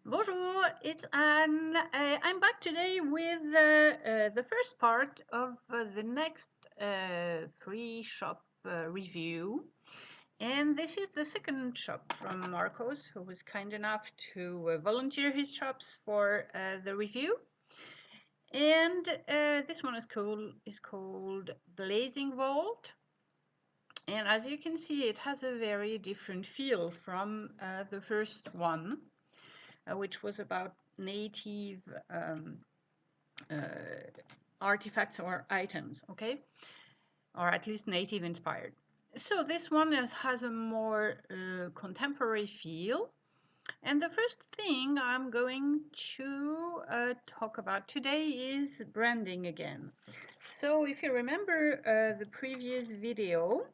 Bonjour, it's Anne. I'm back today with the first part of the next free shop review. And this is the second shop from Marcos, who was kind enough to volunteer his shops for the review. And this one is called Blazing Vault. And as you can see, it has a very different feel from the first one, which was about native artifacts or items, okay? Or at least native inspired. So this one has a more contemporary feel. And the first thing I'm going to talk about today is branding again. So if you remember the previous video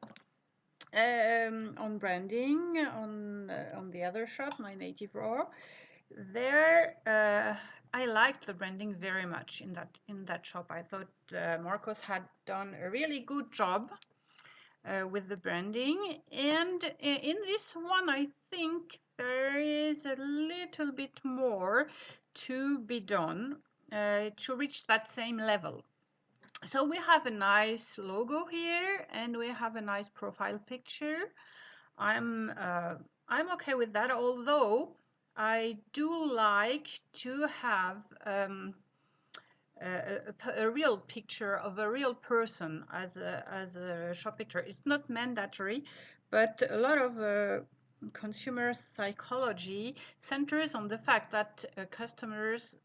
on branding on the other shop, My Native Raw, there I liked the branding very much in that shop. I thought Marcos had done a really good job with the branding, and in this one I think there is a little bit more to be done to reach that same level. So we have a nice logo here, and we have a nice profile picture. I'm okay with that, although I do like to have a real picture of a real person as a shop picture. It's not mandatory, but a lot of consumer psychology centers on the fact that customers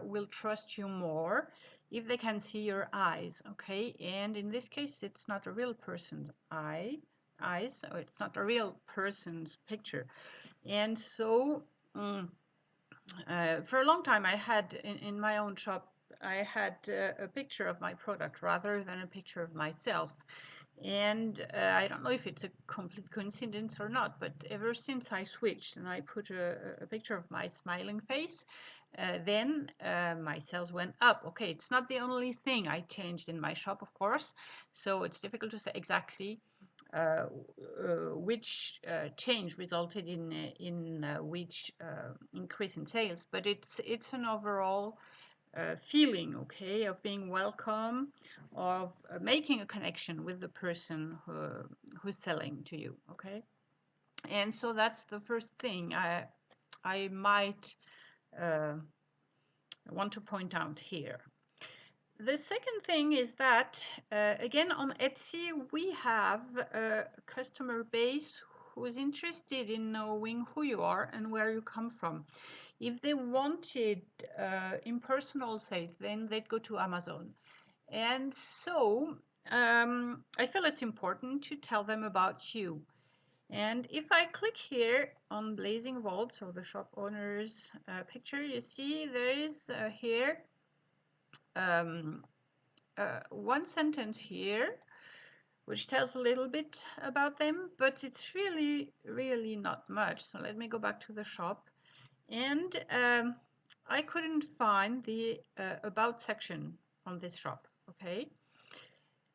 will trust you more if they can see your eyes, okay? And in this case, it's not a real person's eyes, so it's not a real person's picture. And so for a long time I had in my own shop, I had a picture of my product rather than a picture of myself. And I don't know if it's a complete coincidence or not, but ever since I switched and I put a picture of my smiling face, then my sales went up. Okay, it's not the only thing I changed in my shop, of course, so it's difficult to say exactly which change resulted in which increase in sales, but it's an overall feeling, okay, of being welcome, of making a connection with the person who's selling to you, okay. And so that's the first thing I might want to point out here. The second thing is that, again, on Etsy, we have a customer base who is interested in knowing who you are and where you come from. If they wanted impersonal sales, then they'd go to Amazon. And so I feel it's important to tell them about you. And if I click here on Blazing Vault, so the shop owner's picture, you see there is here um, one sentence here which tells a little bit about them, but it's really not much. So let me go back to the shop, and I couldn't find the about section on this shop, okay.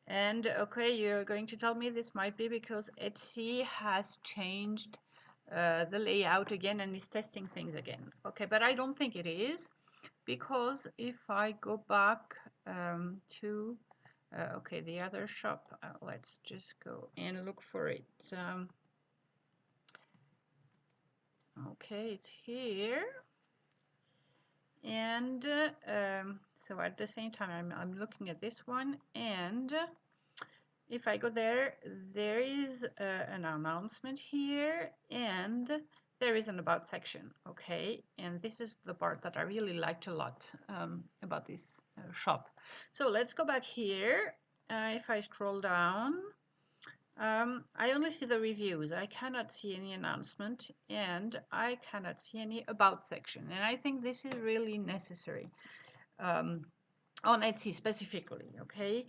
And okay, you're going to tell me this might be because Etsy has changed the layout again and is testing things again, okay, but I don't think it is, because if I go back to okay, the other shop, let's just go and look for it. Okay, it's here. And so at the same time, I'm looking at this one, and if I go there, there is an announcement here, and there is an about section, okay? And this is the part that I really liked a lot about this shop. So let's go back here. If I scroll down, I only see the reviews. I cannot see any announcement, and I cannot see any about section. And I think this is really necessary on Etsy specifically, okay?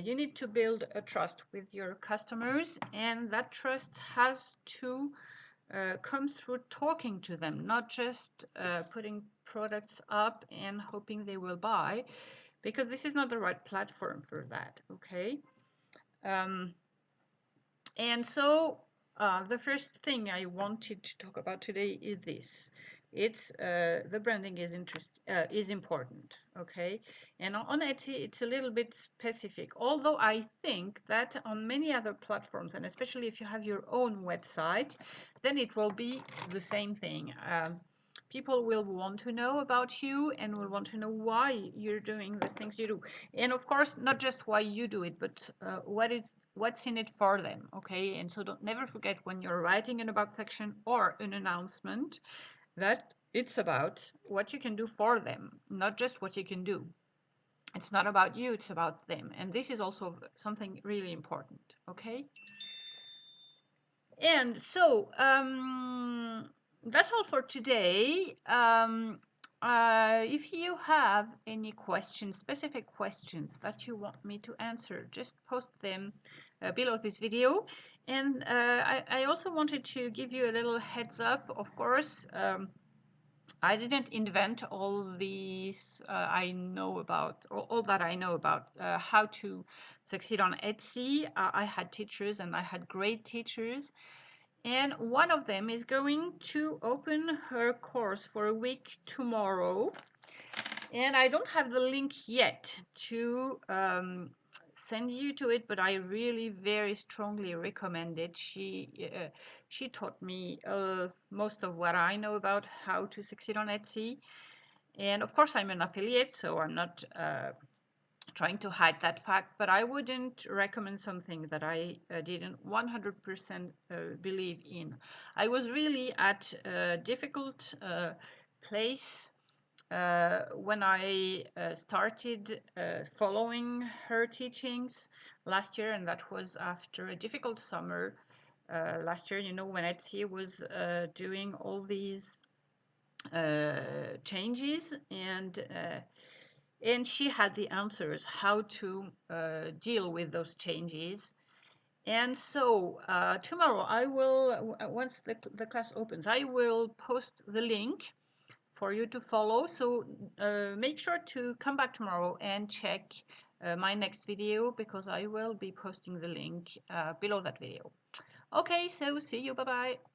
You need to build a trust with your customers, and that trust has to come through talking to them, not just putting products up and hoping they will buy, because this is not the right platform for that, okay? And so the first thing I wanted to talk about today is this. it's the branding is important, okay? And on Etsy, it's a little bit specific. Although I think that on many other platforms, and especially if you have your own website, then it will be the same thing. People will want to know about you and will want to know why you're doing the things you do. And of course, not just why you do it, but what's in it for them, okay? And so don't never forget when you're writing an about section or an announcement that it's about what you can do for them, not just what you can do. It's not about you, it's about them. And this is also something really important, okay? And so that's all for today. If you have any questions, specific questions that you want me to answer, just post them below this video. And I also wanted to give you a little heads up, of course. I didn't invent all these I know about, all that I know about how to succeed on Etsy. I had teachers and I had great teachers. And one of them is going to open her course for a week tomorrow. And I don't have the link yet to send you to it, but I really very strongly recommend it. She taught me most of what I know about how to succeed on Etsy. And of course, I'm an affiliate, so I'm not trying to hide that fact, but I wouldn't recommend something that I didn't 100% believe in. I was really at a difficult place when I started following her teachings last year, and that was after a difficult summer last year, you know, when Etsy was doing all these changes, and she had the answers how to deal with those changes. And so tomorrow I will, once the class opens, I will post the link for you to follow. So make sure to come back tomorrow and check my next video, because I will be posting the link below that video. Okay, so see you. Bye bye.